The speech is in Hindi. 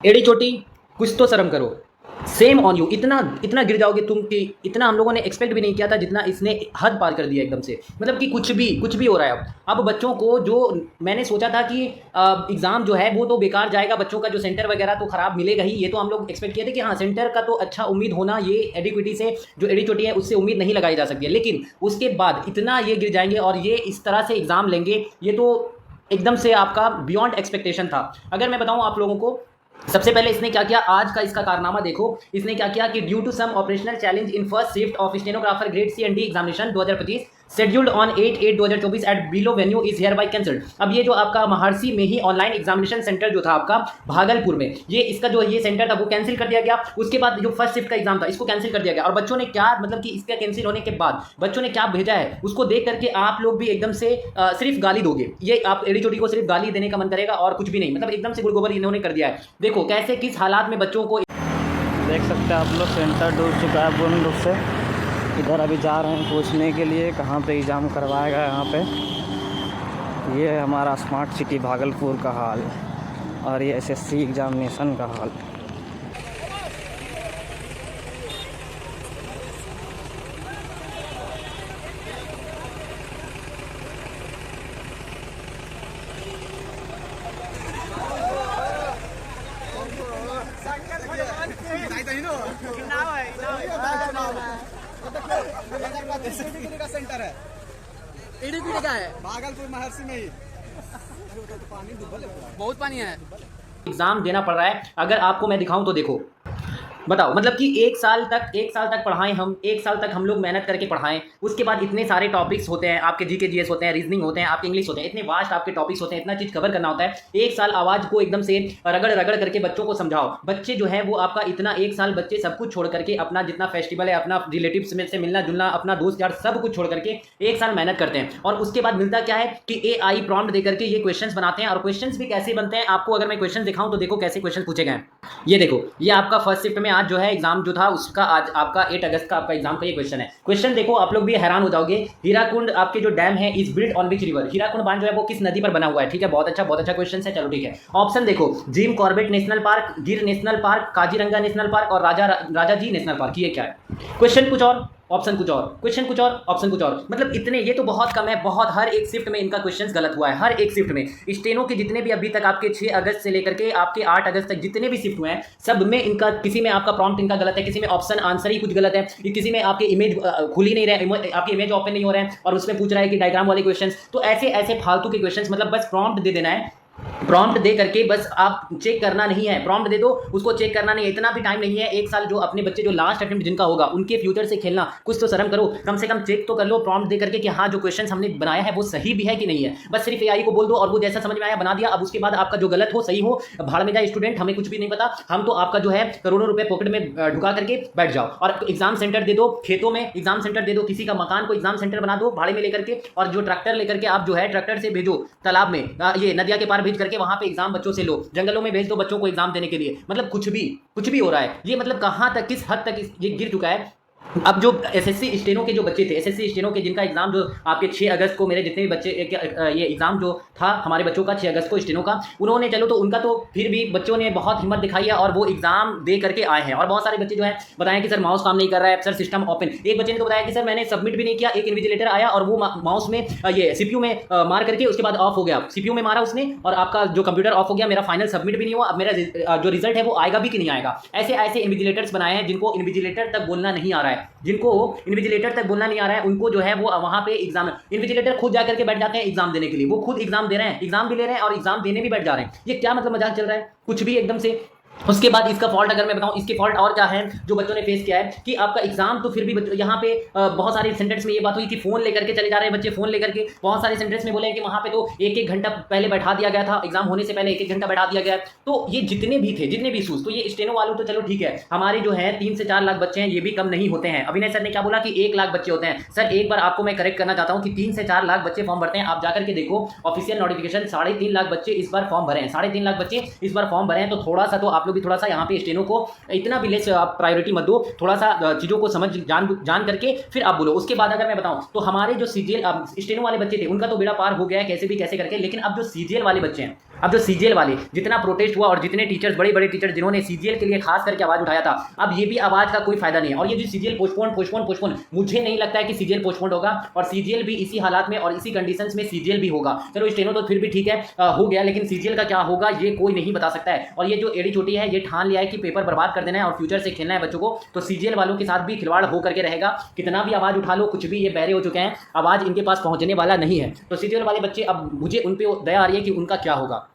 एड़ी चोटी, कुछ तो शर्म करो। सेम ऑन यू, इतना इतना गिर जाओगे तुम कि इतना हम लोगों ने एक्सपेक्ट भी नहीं किया था, जितना इसने हद पार कर दिया एकदम से। मतलब कि कुछ भी हो रहा है अब बच्चों को जो मैंने सोचा था कि एग्ज़ाम जो है वो तो बेकार जाएगा, बच्चों का जो सेंटर वगैरह तो ख़राब मिलेगा ही, ये तो हम लोग एक्सपेक्ट किए थे कि हाँ सेंटर का तो अच्छा उम्मीद होना, ये एडिक्विटी से जो एडी चोटी है उससे उम्मीद नहीं लगाई जा सकती है। लेकिन उसके बाद इतना ये गिर जाएंगे और ये इस तरह से एग्ज़ाम लेंगे, ये तो एकदम से आपका बियॉन्ड एक्सपेक्टेशन था। अगर मैं बताऊं आप लोगों को, सबसे पहले इसने क्या किया, आज का इसका कारनामा देखो। इसने क्या किया कि due to some operational challenge in first shift of stenographer grade C and D examination 2025 scheduled on 8/8/2024 at below venue is hereby cancelled. अब ये जो आपका महर्षि में ही ऑनलाइन एग्जामिनेशन सेंटर जो था आपका भागलपुर में, ये इसका जो ये सेंटर था वो कैंसिल कर दिया गया। उसके बाद जो फर्स्ट शिफ्ट का एग्जाम था इसको कैंसिल कर दिया गया। और बच्चों ने क्या, मतलब कि इसका कैंसिल होने के बाद बच्चों ने क्या भेजा है उसको देख करके आप लोग भी एकदम से सिर्फ गाली दोगे। ये आप एडी चोटी को सिर्फ गाली देने का मन करेगा और कुछ भी नहीं, मतलब एकदम से गुड़गोबर इन्होंने कर दिया है। देखो कैसे किस हालात में बच्चों को, देख सकते हैं आप लोग, सेंटर डूब चुका है पूर्ण रूप से। इधर अभी जा रहे हैं पूछने के लिए कहाँ पे एग्ज़ाम करवाएगा। यहाँ पे ये है हमारा स्मार्ट सिटी भागलपुर का हाल और ये एसएससी एग्ज़ामिनेशन का हाल। सेंटर है एडीपीडी का है भागलपुर महर्षि में ही। बहुत पानी है। एग्जाम देना पड़ रहा है। अगर आपको मैं दिखाऊं तो देखो, बताओ मतलब कि एक साल तक पढ़ाएं हम, एक साल तक हम लोग मेहनत करके पढ़ाएं, उसके बाद इतने सारे टॉपिक्स होते हैं आपके, जीके जीएस होते हैं, रीजनिंग होते हैं, आपके इंग्लिश होते हैं, इतने वास्ट आपके टॉपिक्स होते हैं, इतना चीज़ कवर करना होता है। एक साल आवाज़ को एकदम से रगड़ रगड़ करके बच्चों को समझाओ। बच्चे जो है वो आपका इतना एक साल बच्चे सब कुछ छोड़ करके, अपना जितना फेस्टिवल है, अपना रिलेटिव्स में से मिलना जुलना, अपना दोस्त यार सब कुछ छोड़ करके एक साल मेहनत करते हैं। और उसके बाद मिलता क्या है कि AI प्रॉम्प्ट दे करके ये क्वेश्चंस बनाते हैं। और क्वेश्चंस भी कैसे बनते हैं, आपको अगर मैं क्वेश्चन दिखाऊं तो देखो कैसे क्वेश्चन पूछे गए हैं। ये देखो, ये आपका फर्स्ट शिफ्ट में आज जो है एग्जाम जो था उसका, आज आपका 8 अगस्त का आपका एग्जाम का ये क्वेश्चन है। क्वेश्चन देखो, आप लोग भी हैरान हो जाओगे। हीराकुंड आपके जो डैम है is built on which river, Hirakud बांध जो है वो किस नदी पर बना हुआ है। ठीक है, बहुत अच्छा क्वेश्चन है। चलो ठीक है, ऑप्शन देखो, जिम कॉर्बेट नेशनल पार्क, गिर national park, Kaziranga national park और राजाजी नेशनल पार्क। ये क्या है? क्वेश्चन कुछ और, ऑप्शन कुछ और, क्वेश्चन कुछ और, ऑप्शन कुछ और। मतलब इतने, ये तो बहुत कम है, बहुत। हर एक शिफ्ट में इनका क्वेश्चन गलत हुआ है, हर एक शिफ्ट में। स्टेनो के जितने भी अभी तक आपके 6 अगस्त से लेकर के आपके 8 अगस्त तक जितने भी शिफ्ट हुए हैं, सब में इनका, किसी में आपका प्रॉम्प्ट इनका गलत है, किसी में ऑप्शन आंसर ही कुछ गलत है, किसी में आपके इमेज खुल ही नहीं रहे, आपके इमेज ओपन नहीं हो रहे हैं और उसमें पूछ रहा है कि डायग्राम वाले क्वेश्चन। तो ऐसे ऐसे फालतू के क्वेश्चन, मतलब बस प्रॉम्प्ट दे देना है, प्रॉम्प्ट दे करके बस आप चेक करना नहीं है, प्रॉम्प्ट दे दो, उसको चेक करना नहीं है। इतना भी टाइम नहीं है एक साल, जो अपने बच्चे जो लास्ट अटेम्प्ट जिनका होगा उनके फ्यूचर से खेलना, कुछ तो शर्म करो। कम से कम चेक तो कर लो प्रॉम्प्ट दे करके कि हाँ जो क्वेश्चन हमने बनाया है वो सही भी है कि नहीं है। बस सिर्फ AI को बोल दो और वो जैसा समझ में आया बना दिया। अब उसके बाद आपका जो गलत हो सही हो, भाड़ में जाए स्टूडेंट, हमें कुछ भी नहीं पता। हम तो आपका जो है करोड़ों रुपए पॉकेट में ढुका करके बैठ जाओ। और एग्जाम सेंटर दे दो, खेतों में एग्जाम सेंटर दे दो, किसी का मकान को एग्जाम सेंटर बना दो भाड़े में लेकर के, और जो ट्रैक्टर लेकर के आप जो है ट्रैक्टर से भेजो तालाब में, ये नदिया के पार भेज करके वहां पे एग्जाम बच्चों से लो, जंगलों में भेज दो बच्चों को एग्जाम देने के लिए। मतलब कुछ भी हो रहा है। ये मतलब कहां तक, किस हद तक ये गिर चुका है। अब जो एसएससी स्टेनो के जो बच्चे थे, एसएससी स्टेनो के जिनका एग्जाम जो आपके 6 अगस्त को, मेरे जितने भी बच्चे ये एग्जाम जो था हमारे बच्चों का 6 अगस्त को स्टेनो का, उन्होंने, चलो तो उनका तो फिर भी बच्चों ने बहुत हिम्मत दिखाई है और वो एग्जाम दे करके आए हैं। और बहुत सारे बच्चे जो है बताया कि सर माउस काम नहीं कर रहा है, सर सिस्टम ओपन। एक बच्चे ने तो बताया कि सर मैंने सबमिट भी नहीं किया, एक इन्विजिलेटर आया और वो माउस में ये सीपीयू में मार करके उसके बाद ऑफ हो गया, सीपीयू में मारा उसने और आपका जो कंप्यूटर ऑफ हो गया, मेरा फाइनल सबमिट भी नहीं हुआ। अब मेरा जो रिजल्ट है वो आएगा भी कि नहीं आएगा। ऐसे ऐसे इन्विजिलेटर्स बनाए हैं जिनको इन्विजिलेटर तक बोलना नहीं आ रहा है, जिनको इन्विजिलेटर तक बोलना नहीं आ रहा है, उनको जो है वो वहां पे एग्जाम, इन्विजिलेटर खुद जाकर के बैठ जाते हैं एग्जाम देने के लिए। वो खुद एग्जाम दे रहे हैं, एग्जाम भी ले रहे हैं और एग्जाम देने भी बैठ जा रहे हैं। ये क्या मतलब मजाक चल रहा है? कुछ भी एकदम से। उसके बाद इसका फॉल्ट अगर मैं बताऊं, इसके फॉल्ट और क्या है जो बच्चों ने फेस किया है कि आपका एग्जाम तो फिर भी यहाँ पे बहुत सारे सेंटर्स में ये बात हुई कि फोन लेकर के चले जा रहे हैं बच्चे, फोन लेकर के। बहुत सारे सेंटर्स में बोले हैं कि वहां पे तो 1-1 घंटा पहले बैठा दिया गया था, एग्जाम होने से पहले 1-1 घंटा बैठा दिया गया। तो ये जितने भी थे, जितने भी इशूज, तो ये स्टेनो वालों तो चलो ठीक है, हमारे जो है 3 से 4 लाख बच्चे हैं, ये भी कम नहीं होते हैं। अभिनय सर ने क्या बोला कि 1 लाख बच्चे होते हैं। सर एक बार आपको मैं करेक्ट करना चाहता हूँ कि 3 से 4 लाख बच्चे फॉर्म भरते हैं। आप जाकर के देखो ऑफिशियल नोटिफिकेशन, 3.5 लाख बच्चे इस बार फॉर्म भरे हैं, 3.5 लाख बच्चे इस बार फॉर्म भरे हैं। तो थोड़ा सा तो आप लोग भी थोड़ा सा यहाँ पे स्टेनो को इतना भी लेस आप प्रायोरिटी मत दो, थोड़ा सा चीजों को समझ जान करके फिर आप बोलो। उसके बाद अगर मैं बताऊं तो हमारे जो सीजीएल स्टेनो वाले बच्चे थे उनका तो बेड़ा पार हो गया है कैसे भी कैसे करके। लेकिन अब जो सीजीएल वाले बच्चे हैं अब जो सीजीएल वाले जितना प्रोटेस्ट हुआ और जितने टीचर्स बड़े बड़े टीचर्स जिन्होंने सीजीएल के लिए खास करके आवाज़ उठाया था, अब ये भी आवाज़ का कोई फायदा नहीं है। और ये जो सीजीएल पोस्टपोन, मुझे नहीं लगता है कि सीजीएल पोस्टपोन होगा और सीजीएल भी इसी हालात में और इसी कंडीशंस में सीजीएल भी होगा। चलो स्टेनो तो फिर भी ठीक है, हो गया, लेकिन सीजीएल का क्या होगा ये कोई नहीं बता सकता है। और ये जो एड़ी चोटी है ये ठान लिया है कि पेपर बर्बाद कर देना है और फ्यूचर से खेलना है बच्चों को, तो सीजीएल वालों के साथ भी खिलवाड़ हो करके रहेगा। कितना भी आवाज़ उठा लो, कुछ भी, ये बहरे हो चुके हैं, आवाज़ इनके पास पहुंचने वाला नहीं है। तो सीजीएल वाले बच्चे, अब मुझे उन पर दया आ रही है कि उनका क्या होगा।